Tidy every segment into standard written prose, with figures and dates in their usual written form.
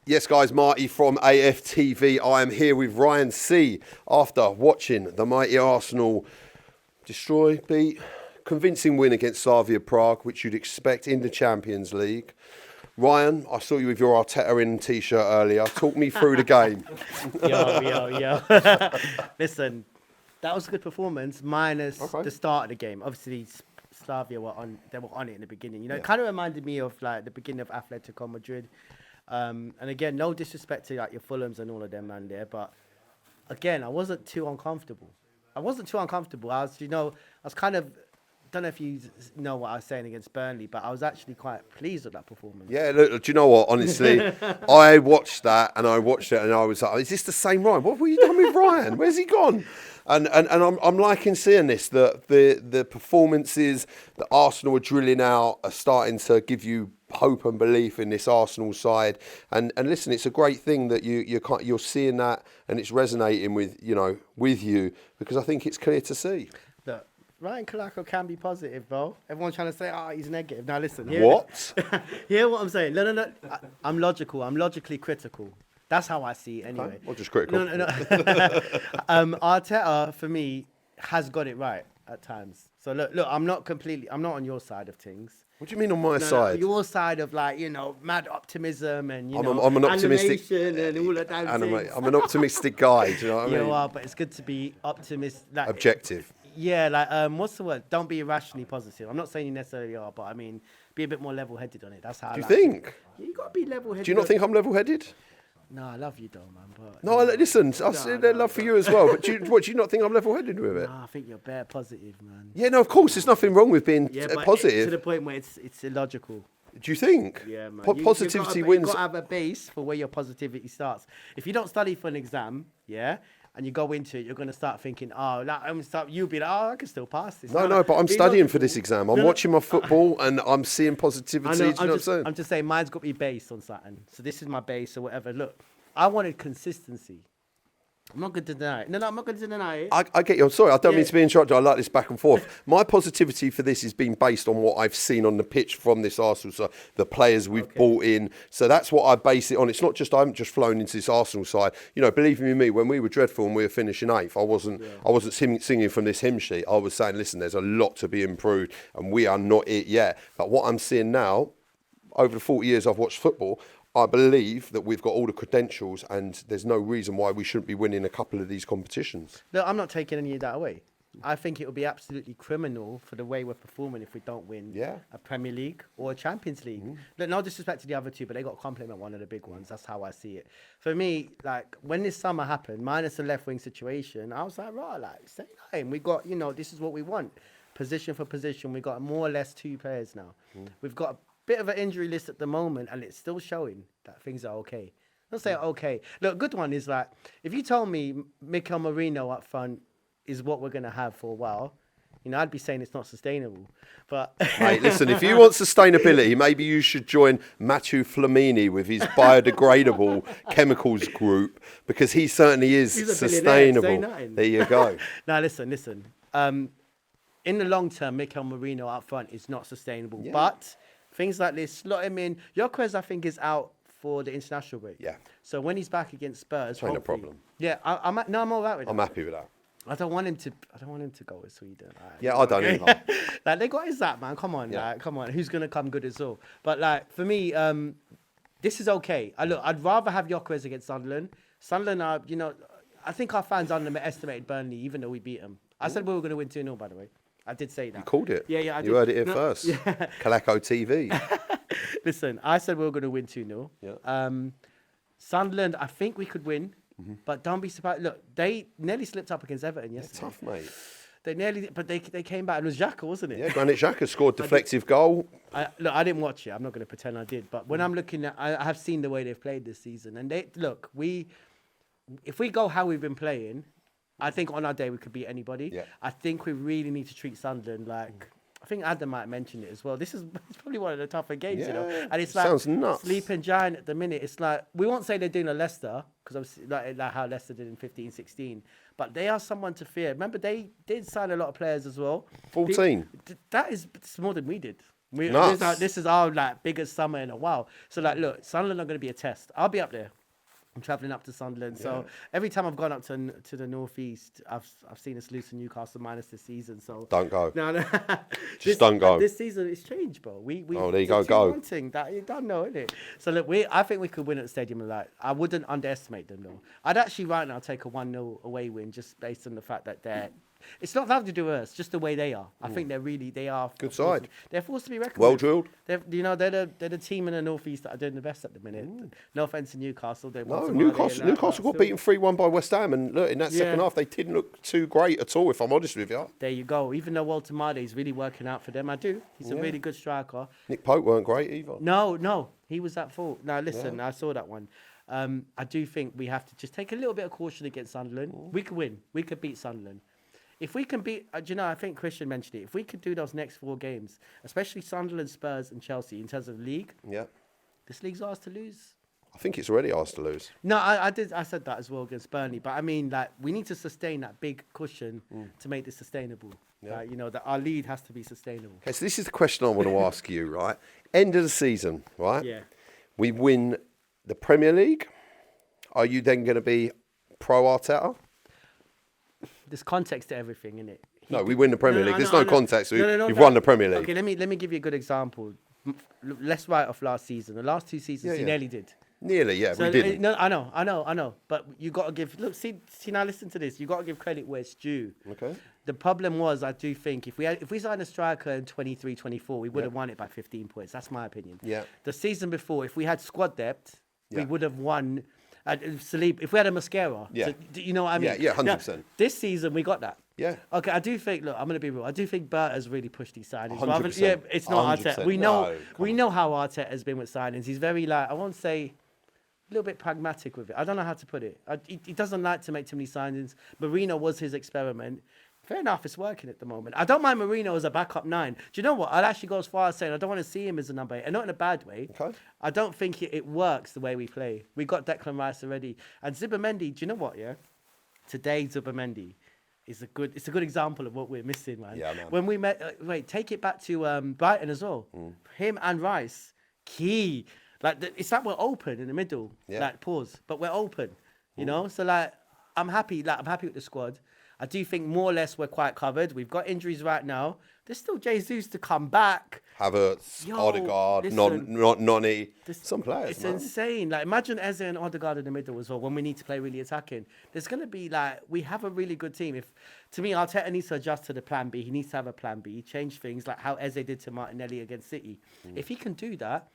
Yes, guys, Marty from AFTV. I am here with Ryan C. after watching the mighty Arsenal beat, convincing win against Slavia Prague, which you'd expect in the Champions League. Ryan, I saw you with your Arteta in t-shirt earlier. Talk me through the game. Yo. Listen, that was a good performance, minus the start of the game. Obviously, Slavia were on it in the beginning. It kind of reminded me of like the beginning of Atletico Madrid. And again, no disrespect to like your Fulhams and all of them, man, there. But again, I wasn't too uncomfortable. I was kind of, don't know if you know what I was saying against Burnley, but I was actually quite pleased with that performance. Yeah, look, do you know what? Honestly, I watched that and I was like, is this the same Ryan? What have you done with Ryan? Where's he gone? And I'm liking seeing this, that the performances that Arsenal are drilling out are starting to give you hope and belief in this Arsenal side. And listen, it's a great thing that you're seeing that and it's resonating with you, because I think it's clear to see. Look, Ryan Kalako can be positive, bro. Everyone's trying to say, he's negative. Now listen. What? Hear what I'm saying? No. I'm logical. I'm logically critical. That's how I see it anyway. Okay. Or just critical. No. Arteta, for me, has got it right at times. So look, I'm not on your side of things. What do you mean on my side? Your side of mad optimism and I'm an optimistic and all of that. I'm an optimistic guy. Do you know what I mean? You are, but it's good to be optimistic. Objective. Yeah, what's the word? Don't be irrationally positive. I'm not saying you necessarily are, but I mean, be a bit more level-headed on it. That's how. Do you think? You got to be level-headed. Do you not think I'm level-headed? No, I love you though, man. But no, listen, I said love for you as well. But do you not think I'm level-headed with it? No, I think you're bare positive, man. Yeah, no, of course, there's nothing wrong with being positive. To the point where it's illogical. Do you think? Yeah, man. Positivity wins. You've got to have a base for where your positivity starts. If you don't study for an exam, and you go into it, you're going to start thinking, you'll be like, I can still pass this. No, but I'm studying for this exam. I'm watching my football and I'm seeing positivity. Do you know what I'm saying? I'm just saying, mine's got to be based on something. So this is my base or whatever. Look, I wanted consistency. I'm not going to deny it. No, I'm not going to deny it. I get you. I'm sorry. I don't mean to be interrupted. I like this back and forth. My positivity for this is being based on what I've seen on the pitch from this Arsenal side, the players we've brought in. So that's what I base it on. It's not just I haven't just flown into this Arsenal side. Believe me, when we were dreadful and we were finishing 8th, I wasn't singing from this hymn sheet. I was saying, listen, there's a lot to be improved and we are not it yet. But what I'm seeing now, over the 40 years I've watched football, I believe that we've got all the credentials and there's no reason why we shouldn't be winning a couple of these competitions. No, I'm not taking any of that away. I think it would be absolutely criminal for the way we're performing if we don't win a Premier League or a Champions League. Look, no disrespect to the other two, but they got to compliment one of the big ones. That's how I see it. For me, like, when this summer happened, minus the left wing situation, I was like, stay home. We got, this is what we want. Position for position, we got more or less 2 players now. We've got a bit of an injury list at the moment, and it's still showing that things are okay. Don't say okay. Look, a good one is like, if you told me Mikel Merino up front is what we're going to have for a while, I'd be saying it's not sustainable. But mate, listen, if you want sustainability, maybe you should join Matteo Flamini with his biodegradable chemicals group, because he certainly is sustainable. There you go. Now, listen. In the long term, Mikel Merino up front is not sustainable. Yeah. But things like this, slot him in. Yokrez, I think, is out for the international break. Yeah. So when he's back against Spurs, that's no problem. Yeah, I'm all right with that. I'm happy with that. I don't want him to go with Sweden. I don't either. Like, they got his that, man. Come on, come on. Who's gonna come good as well? But like, for me, this is okay. I'd rather have Yokrez against Sunderland. Sunderland are, I think our fans underestimated Burnley, even though we beat them. I said we were gonna win 2-0, by the way. I did say that. You called it. Yeah, I did. You heard it here first. Yeah. Kalako TV. Listen, I said we were going to win 2-0. Yeah. Sunderland, I think we could win, but don't be surprised. Look, they nearly slipped up against Everton yesterday. They're tough, mate. They came back. It was Xhaka, wasn't it? Yeah, Granit Xhaka scored deflective goal. I didn't watch it. I'm not going to pretend I did. But when I'm looking at, I have seen the way they've played this season, and if we go how we've been playing, I think on our day we could beat anybody. Yeah. I think we really need to treat Sunderland like, I think Adam might mention it as well. It's probably one of the tougher games, And it's like sounds nuts. Sleeping giant at the minute. It's like, we won't say they're doing a Leicester, because obviously like how Leicester did in 15-16, but they are someone to fear. Remember, they did sign a lot of players as well. 14. That is more than we did. This is our like biggest summer in a while. So like, look, Sunderland are going to be a test. I'll be up there. I'm travelling up to Sunderland, so every time I've gone up to the northeast, I've seen us lose to Newcastle minus this season. So don't go. No. Just don't go. This season it's changed, bro. We there you go. That you don't know, innit? So look, I think we could win at the stadium. Like I wouldn't underestimate them though. I'd actually right now take a 1-0 away win just based on the fact that it's not nothing to do with us, just the way they are. I think they are good side. They're forced to be reckoned well with. drilled. They're the team in the northeast that are doing the best at the minute. No offense to Newcastle. Newcastle got beaten 3-1 by West Ham, and look in that second half they didn't look too great at all. If I'm honest with you. There you go. Even though Walter Made is really working out for them, he's a really good striker. Nick Pope weren't great either. No, he was at fault. Now listen, I saw that one. I do think we have to just take a little bit of caution against Sunderland. We could win. We could beat Sunderland. If we can beat, I think Christian mentioned it. If we could do those next 4 games, especially Sunderland, Spurs, and Chelsea, in terms of league, this league's ours to lose. I think it's already ours to lose. No, I said that as well against Burnley, but I mean, like, we need to sustain that big cushion to make this sustainable. Yeah. That our lead has to be sustainable. Okay, so this is the question I want to ask you, right? End of the season, right? Yeah. We win the Premier League. Are you then going to be pro Arteta? There's context to everything, innit? No, we win the Premier League. There's no context. We've won the Premier League. Okay, let me give you a good example. Let's write off last season. The last 2 seasons, he nearly did. Nearly, yeah, we didn't. No, I know. But you got to give. Look, see now. Listen to this. You got to give credit where it's due. Okay. The problem was, I do think if we signed a striker in 23, 24, we would have won it by 15 points. That's my opinion. Yeah. The season before, if we had squad depth, we would have won. Salib, if we had a Mascara, you know what I mean? Yeah, 100%. This season, we got that. Yeah. Okay, I do think, look, I'm going to be real. I do think Bert has really pushed these signings. 100%. It's not 100%. Arteta. We know how Arteta has been with signings. He's very, I won't say, a little bit pragmatic with it. I don't know how to put it. He doesn't like to make too many signings. Marino was his experiment. Fair enough, it's working at the moment. I don't mind Marino as a backup 9. Do you know what? I'd actually go as far as saying I don't want to see him as a number 8, and not in a bad way. Okay. I don't think it works the way we play. We got Declan Rice already, and Zubimendi. Do you know what? Yeah, today Zubimendi is a good example of what we're missing, man. Yeah, man. When we met, take it back to Brighton as well. Him and Rice, key. It's like we're open in the middle. Yeah. Pause, but we're open. You know, so I'm happy. I'm happy with the squad. I do think more or less we're quite covered. We've got injuries right now. There's still Jesus to come back. Havertz, Odegaard, Noni. Some players, It's insane. Imagine Eze and Odegaard in the middle as well when we need to play really attacking. There's going to be, we have a really good team. To me, Arteta needs to adjust to the plan B. He needs to have a plan B. Change things like how Eze did to Martinelli against City. If he can do that,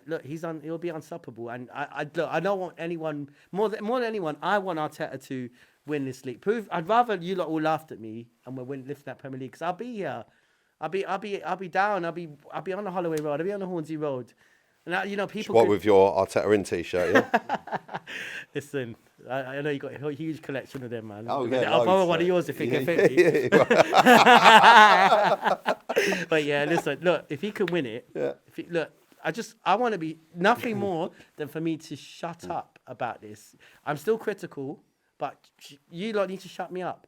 look, he'll be unstoppable. And I don't want anyone, more than anyone, I want Arteta to win this league. I'd rather you lot all laughed at me and we're lifting that Premier League because I'll be here. I'll be down. I'll be on the Holloway Road. I'll be on the Hornsey Road. And people. What with your Arteta in t-shirt? Yeah. Listen, I know you got a huge collection of them, man. Oh yeah. I'll borrow one of yours if it can fit me. But yeah, listen. Look, if he can win it, I want to be nothing more than for me to shut up about this. I'm still critical. But you lot need to shut me up.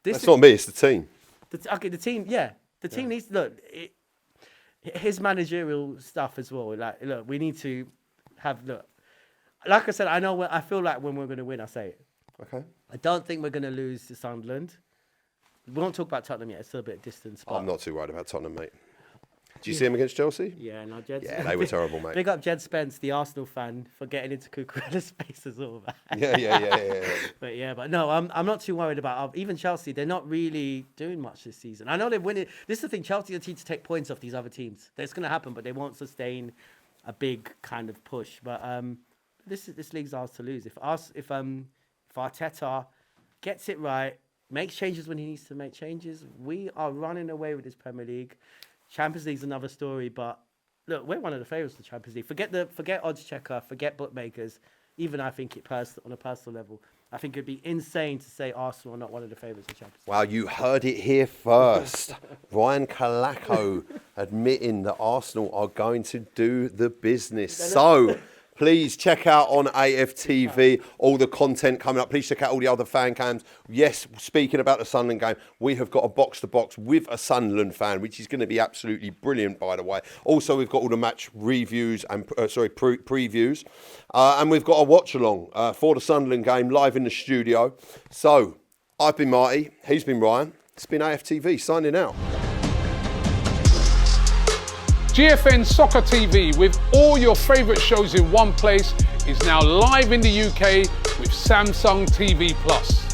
That's not me, it's the team. The team, The team needs to his managerial stuff as well. Look, we need to have, like I said, I feel like when we're going to win, I say it. Okay. I don't think we're going to lose to Sunderland. We won't talk about Tottenham yet. It's still a bit of distance. I'm not too worried about Tottenham, mate. Do you see him against Chelsea? Yeah, no, Jed. Yeah, they were terrible, mate. Big up Jed Spence, the Arsenal fan, for getting into Cucurella's space as well. Yeah. But no, I'm not too worried about even Chelsea. They're not really doing much this season. I know they're winning. This is the thing. Chelsea are the team to take points off these other teams. That's going to happen, but they won't sustain a big kind of push. But this league's ours to lose. If Arteta gets it right, makes changes when he needs to make changes, we are running away with this Premier League. Champions League's another story, but look, we're one of the favourites for the Champions League. Forget odds checker, forget bookmakers. Even I think it on a personal level, I think it'd be insane to say Arsenal are not one of the favourites for Champions League. Wow, you heard it here first. Ryan Kalako admitting that Arsenal are going to do the business. So Please check out on AFTV all the content coming up. Please check out all the other fan cams. Yes, speaking about the Sunderland game, we have got a box-to-box with a Sunderland fan, which is going to be absolutely brilliant, by the way. Also, we've got all the match reviews and previews. And we've got a watch-along for the Sunderland game live in the studio. So, I've been Marty. He's been Ryan. It's been AFTV signing out. GFN Soccer TV, with all your favourite shows in one place, is now live in the UK with Samsung TV Plus.